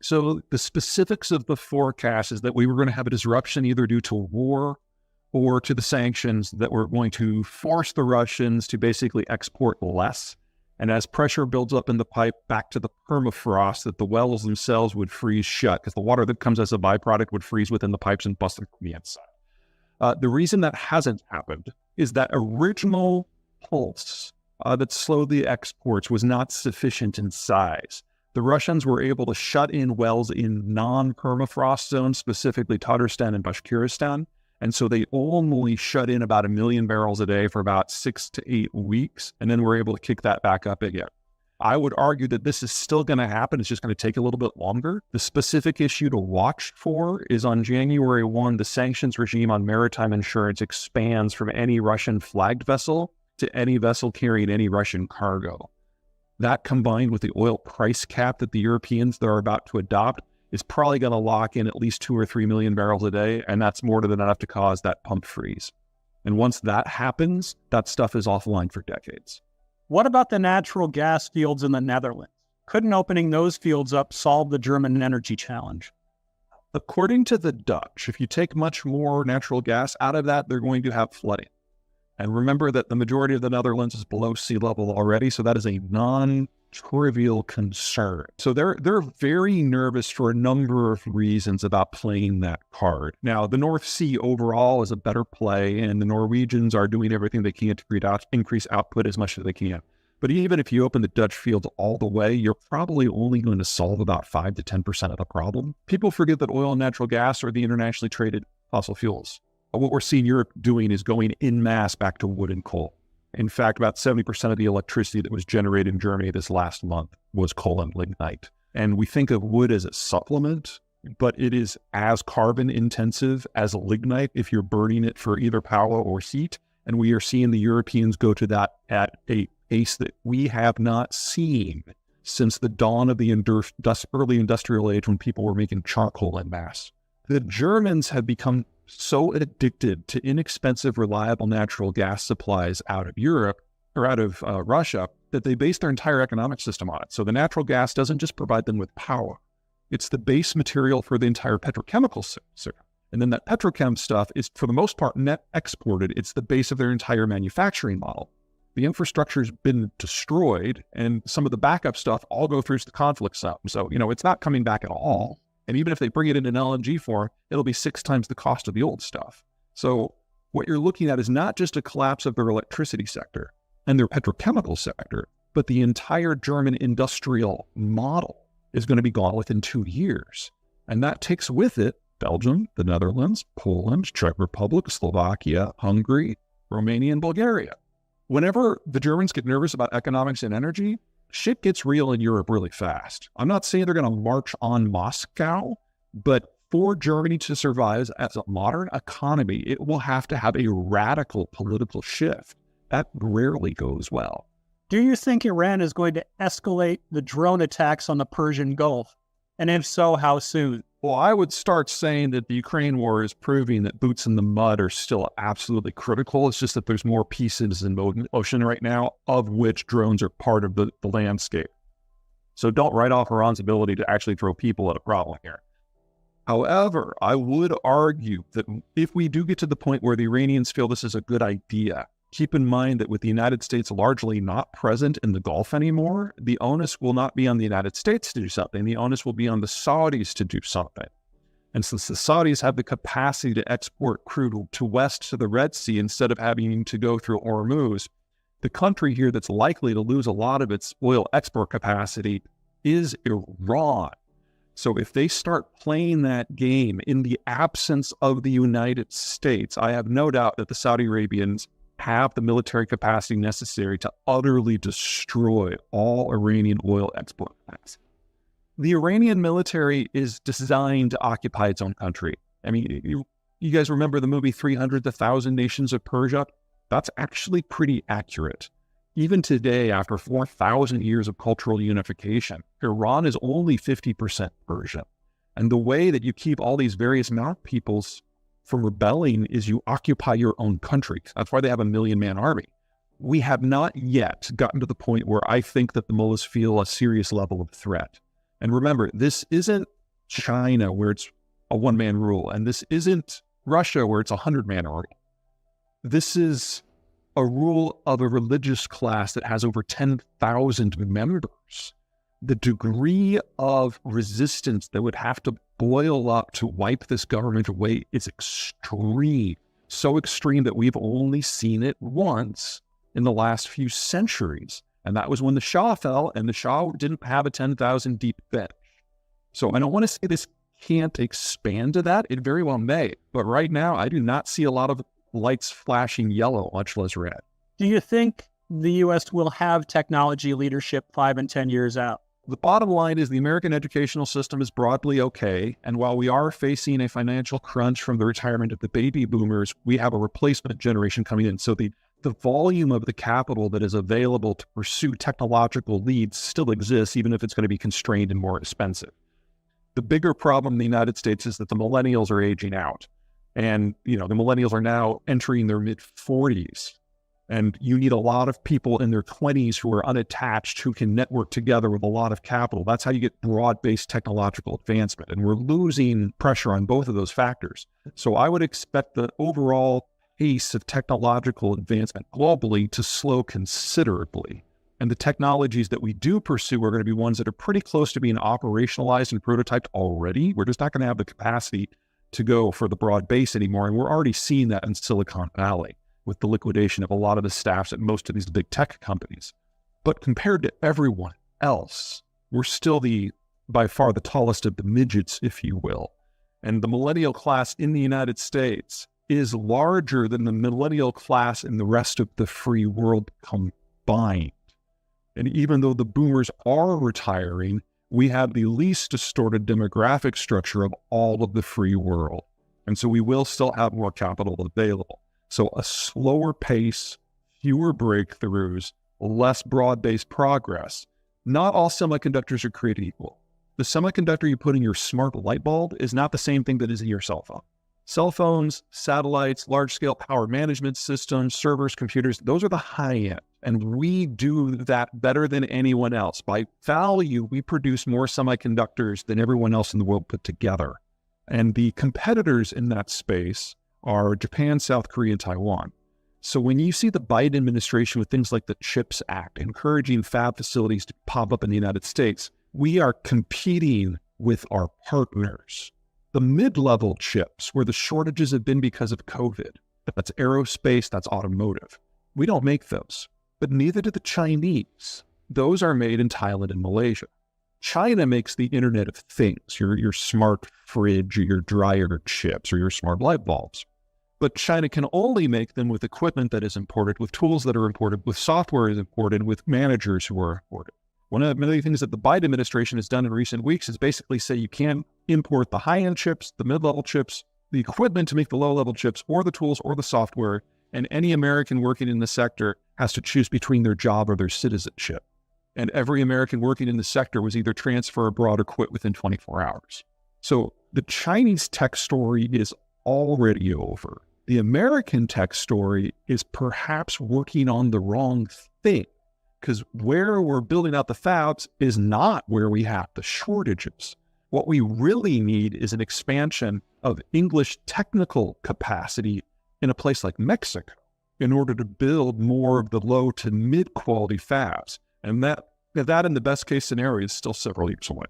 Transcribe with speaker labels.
Speaker 1: So the specifics of the forecast is that we were going to have a disruption either due to war or to the sanctions that were going to force the Russians to basically export less. And as pressure builds up in the pipe back to the permafrost, that the wells themselves would freeze shut because the water that comes as a byproduct would freeze within the pipes and bust from the inside. The reason that hasn't happened is that original pulse that slowed the exports was not sufficient in size. The Russians were able to shut in wells in non-permafrost zones, specifically Tatarstan and Bashkiristan. And so they only shut in about 1 million barrels a day for about 6 to 8 weeks, and then we're able to kick that back up again. I would argue that this is still going to happen. It's just going to take a little bit longer. The specific issue to watch for is on January 1, the sanctions regime on maritime insurance expands from any Russian flagged vessel to any vessel carrying any Russian cargo. That combined with the oil price cap that the Europeans are about to adopt is probably going to lock in at least 2 or 3 million barrels a day, and that's more than enough to cause that pump freeze. And once that happens, that stuff is offline for decades.
Speaker 2: What about the natural gas fields in the Netherlands? Couldn't opening those fields up solve the German energy challenge?
Speaker 1: According to the Dutch, if you take much more natural gas out of that, they're going to have flooding. And remember that the majority of the Netherlands is below sea level already, so that is a non-trivial concern. So they're very nervous for a number of reasons about playing that card. Now, the North Sea overall is a better play, and the Norwegians are doing everything they can to increase output as much as they can. But even if you open the Dutch fields all the way, you're probably only going to solve about 5 to 10% of the problem. People forget that oil and natural gas are the internationally traded fossil fuels. What we're seeing Europe doing is going en masse back to wood and coal. In fact, about 70% of the electricity that was generated in Germany this last month was coal and lignite. And we think of wood as a supplement, but it is as carbon intensive as lignite if you're burning it for either power or heat. And we are seeing the Europeans go to that at a pace that we have not seen since the dawn of the early industrial age when people were making charcoal en masse. The Germans have become so addicted to inexpensive, reliable natural gas supplies out of Europe or out of Russia that they base their entire economic system on it. So the natural gas doesn't just provide them with power. It's the base material for the entire petrochemical sector. And then that petrochem stuff is, for the most part, net exported. It's the base of their entire manufacturing model. The infrastructure's been destroyed, and some of the backup stuff all go through the conflict zone. So, it's not coming back at all. And even if they bring it in an LNG form, it'll be 6 times the cost of the old stuff. So what you're looking at is not just a collapse of their electricity sector and their petrochemical sector, but the entire German industrial model is going to be gone within 2 years. And that takes with it Belgium, the Netherlands, Poland, Czech Republic, Slovakia, Hungary, Romania, and Bulgaria. Whenever the Germans get nervous about economics and energy, shit gets real in Europe really fast. I'm not saying they're going to march on Moscow, but for Germany to survive as a modern economy, it will have to have a radical political shift. That rarely goes well.
Speaker 2: Do you think Iran is going to escalate the drone attacks on the Persian Gulf? And if so, how soon?
Speaker 1: Well, I would start saying that the Ukraine war is proving that boots in the mud are still absolutely critical. It's just that there's more pieces in motion right now, of which drones are part of the landscape. So don't write off Iran's ability to actually throw people at a problem here. However, I would argue that if we do get to the point where the Iranians feel this is a good idea, keep in mind that with the United States largely not present in the Gulf anymore, the onus will not be on the United States to do something. The onus will be on the Saudis to do something. And since the Saudis have the capacity to export crude to west to the Red Sea instead of having to go through Hormuz, the country here that's likely to lose a lot of its oil export capacity is Iran. So if they start playing that game in the absence of the United States, I have no doubt that the Saudi Arabians have the military capacity necessary to utterly destroy all Iranian oil export capacity. The Iranian military is designed to occupy its own country. I mean, you guys remember the movie 300, The Thousand Nations of Persia? That's actually pretty accurate. Even today, after 4,000 years of cultural unification, Iran is only 50% Persian. And the way that you keep all these various mountain peoples from rebelling is you occupy your own country. That's why they have a 1 million-man army. We have not yet gotten to the point where I think that the mullahs feel a serious level of threat. And remember, this isn't China where it's a one-man rule, and this isn't Russia where it's a 100-man rule. This is a rule of a religious class that has over 10,000 members. The degree of resistance that would have to boil up to wipe this government away is extreme. So extreme that we've only seen it once in the last few centuries. And that was when the Shah fell, and the Shah didn't have a 10,000 deep bench. So I don't want to say this can't expand to that. It very well may. But right now, I do not see a lot of lights flashing yellow, much less red.
Speaker 2: Do you think the U.S. will have technology leadership 5 and 10 years out?
Speaker 1: The bottom line is the American educational system is broadly okay. And while we are facing a financial crunch from the retirement of the baby boomers, we have a replacement generation coming in. So the volume of the capital that is available to pursue technological leads still exists, even if it's going to be constrained and more expensive. The bigger problem in the United States is that the millennials are aging out. And, the millennials are now entering their mid-40s. And you need a lot of people in their 20s who are unattached, who can network together with a lot of capital. That's how you get broad-based technological advancement. And we're losing pressure on both of those factors. So I would expect the overall pace of technological advancement globally to slow considerably. And the technologies that we do pursue are going to be ones that are pretty close to being operationalized and prototyped already. We're just not going to have the capacity to go for the broad base anymore. And we're already seeing that in Silicon Valley with the liquidation of a lot of the staffs at most of these big tech companies. But compared to everyone else, we're still by far the tallest of the midgets, if you will. And the millennial class in the United States is larger than the millennial class in the rest of the free world combined. And even though the boomers are retiring, we have the least distorted demographic structure of all of the free world. And so we will still have more capital available. So a slower pace, fewer breakthroughs, less broad-based progress. Not all semiconductors are created equal. The semiconductor you put in your smart light bulb is not the same thing that is in your cell phone. Cell phones, satellites, large-scale power management systems, servers, computers, those are the high end. And we do that better than anyone else. By value, we produce more semiconductors than everyone else in the world put together. And the competitors in that space are Japan, South Korea, and Taiwan. So when you see the Biden administration with things like the CHIPS Act, encouraging fab facilities to pop up in the United States, we are competing with our partners. The mid-level chips, where the shortages have been because of COVID, that's aerospace, that's automotive. We don't make those, but neither do the Chinese. Those are made in Thailand and Malaysia. China makes the Internet of Things, your smart fridge, or your dryer chips, or your smart light bulbs. But China can only make them with equipment that is imported, with tools that are imported, with software is imported, with managers who are imported. One of the many things that the Biden administration has done in recent weeks is basically say you can't import the high-end chips, the mid-level chips, the equipment to make the low-level chips, or the tools or the software, and any American working in the sector has to choose between their job or their citizenship. And every American working in the sector was either transfer abroad or quit within 24 hours. So the Chinese tech story is already over. The American tech story is perhaps working on the wrong thing, because where we're building out the fabs is not where we have the shortages. What we really need is an expansion of English technical capacity in a place like Mexico in order to build more of the low to mid quality fabs. And that in the best case scenario is still several years away.